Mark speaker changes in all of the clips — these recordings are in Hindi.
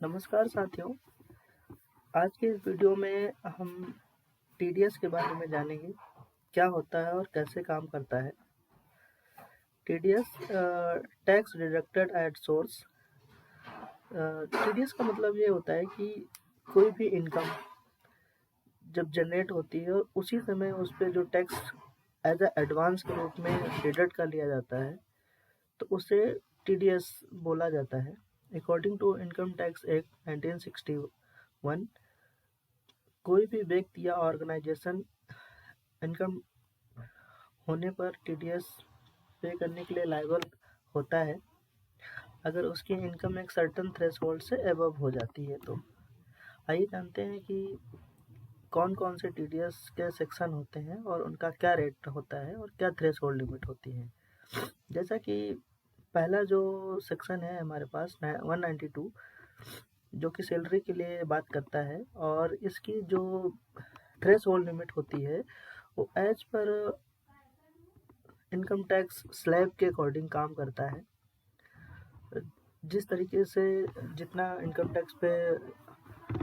Speaker 1: नमस्कार साथियों। आज के इस वीडियो में हम टीडीएस के बारे में जानेंगे, क्या होता है और कैसे काम करता है। TDS tax deducted at source. TDS का मतलब ये होता है कि कोई भी इनकम जब जनरेट होती है और उसी समय उस पर जो टैक्स एज एडवांस के रूप में डिडक्ट कर लिया जाता है, तो उसे टीडीएस बोला जाता है। According to income tax act 1961, कोई भी व्यक्ति या ऑर्गेनाइजेशन इनकम होने पर टीडीएस पे करने के लिए लायबल होता है, अगर उसकी इनकम एक सर्टेन थ्रेशोल्ड से अबव हो जाती है। तो आइए जानते हैं कि कौन कौन से टीडीएस के सेक्शन होते हैं और उनका क्या रेट होता है और क्या थ्रेशोल्ड लिमिट होती है। जैसा कि पहला जो सेक्शन है हमारे पास 192, जो कि सैलरी के लिए बात करता है, और इसकी जो थ्रेशोल्ड लिमिट होती है वो एज पर इनकम टैक्स स्लैब के अकॉर्डिंग काम करता है। जिस तरीके से जितना इनकम टैक्स पे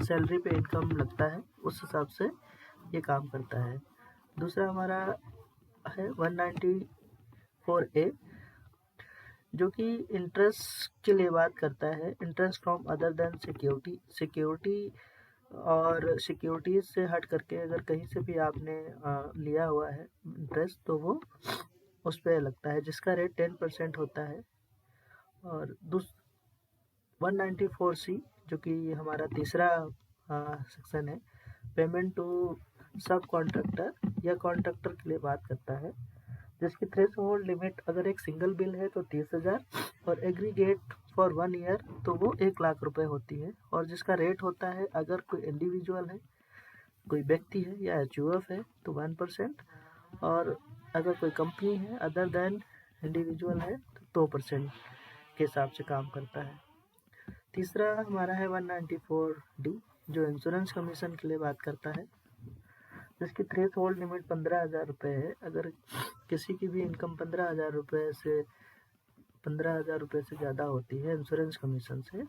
Speaker 1: सैलरी पे इनकम लगता है उस हिसाब से ये काम करता है। दूसरा हमारा है 194A, जो कि इंटरेस्ट के लिए बात करता है। Interest from other than security और सिक्योरिटीज से हट करके अगर कहीं से भी आपने लिया हुआ है इंटरेस्ट, तो वो उस पर लगता है, जिसका रेट 10% होता है। और 194C, जो कि हमारा तीसरा सेक्शन है, पेमेंट टू सब कॉन्ट्रैक्टर या कॉन्ट्रैक्टर के लिए बात करता है, जिसकी थ्रेशोल्ड लिमिट अगर एक सिंगल बिल है तो 30,000 और एग्रीगेट फॉर 1 ईयर तो वो 1,00,000 रुपये होती है। और जिसका रेट होता है, अगर कोई इंडिविजुअल है, कोई व्यक्ति है या एचयूएफ है तो 1%, और अगर कोई कंपनी है अदर देन इंडिविजुअल है तो 2% के हिसाब से काम करता है। तीसरा हमारा है 194D, जो इंश्योरेंस कमीशन के लिए बात करता है, जिसकी थ्रेशोल्ड लिमिट 15,000 रुपये है। अगर किसी की भी इनकम 15,000 रुपये से ज़्यादा होती है इंश्योरेंस कमीशन से,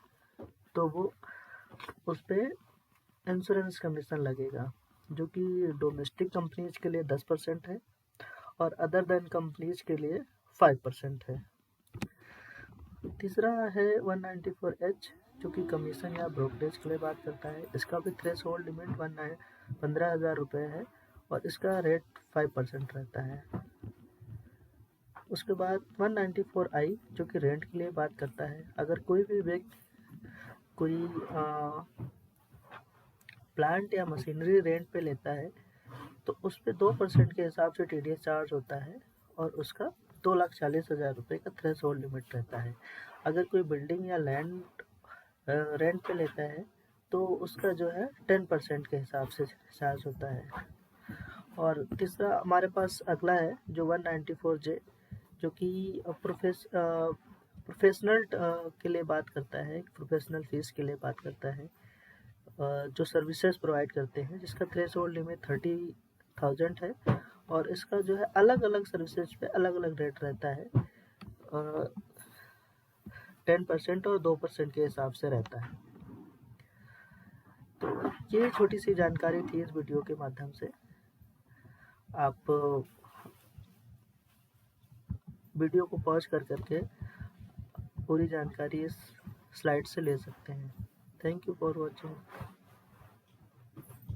Speaker 1: तो वो उस पर इंश्योरेंस कमीशन लगेगा, जो कि डोमेस्टिक कंपनीज के लिए 10% है और अदर देन कंपनीज के लिए 5% है। तीसरा है 194H, जो कि कमीशन या ब्रोकरेज के लिए बात करता है। इसका भी थ्रेशोल्ड लिमिट 15,000 रुपये है और इसका रेट 5% रहता है। उसके बाद 194I, जो कि रेंट के लिए बात करता है। अगर कोई भी व्यक्ति कोई प्लांट या मशीनरी रेंट पे लेता है तो उस पर 2% के हिसाब से टीडीएस चार्ज होता है और उसका 2,40,000 रुपये का थ्रेशोल्ड लिमिट रहता है। अगर कोई बिल्डिंग या लैंड रेंट पे लेता है तो उसका जो है 10% के हिसाब से चार्ज होता है। और तीसरा हमारे पास अगला है जो 194J, जो कि प्रोफेशनल के लिए बात करता है, प्रोफेशनल फीस के लिए बात करता है, जो सर्विसेज प्रोवाइड करते हैं, जिसका थ्रेशोल्ड लिमिट 30,000 है। और इसका जो है अलग अलग सर्विसेज पे अलग अलग रेट रहता है, 10% और 2% के हिसाब से रहता है। तो ये छोटी सी जानकारी थी इस वीडियो के माध्यम से। आप वीडियो को पॉज कर करके पूरी जानकारी इस स्लाइड से ले सकते हैं। Thank you for watching.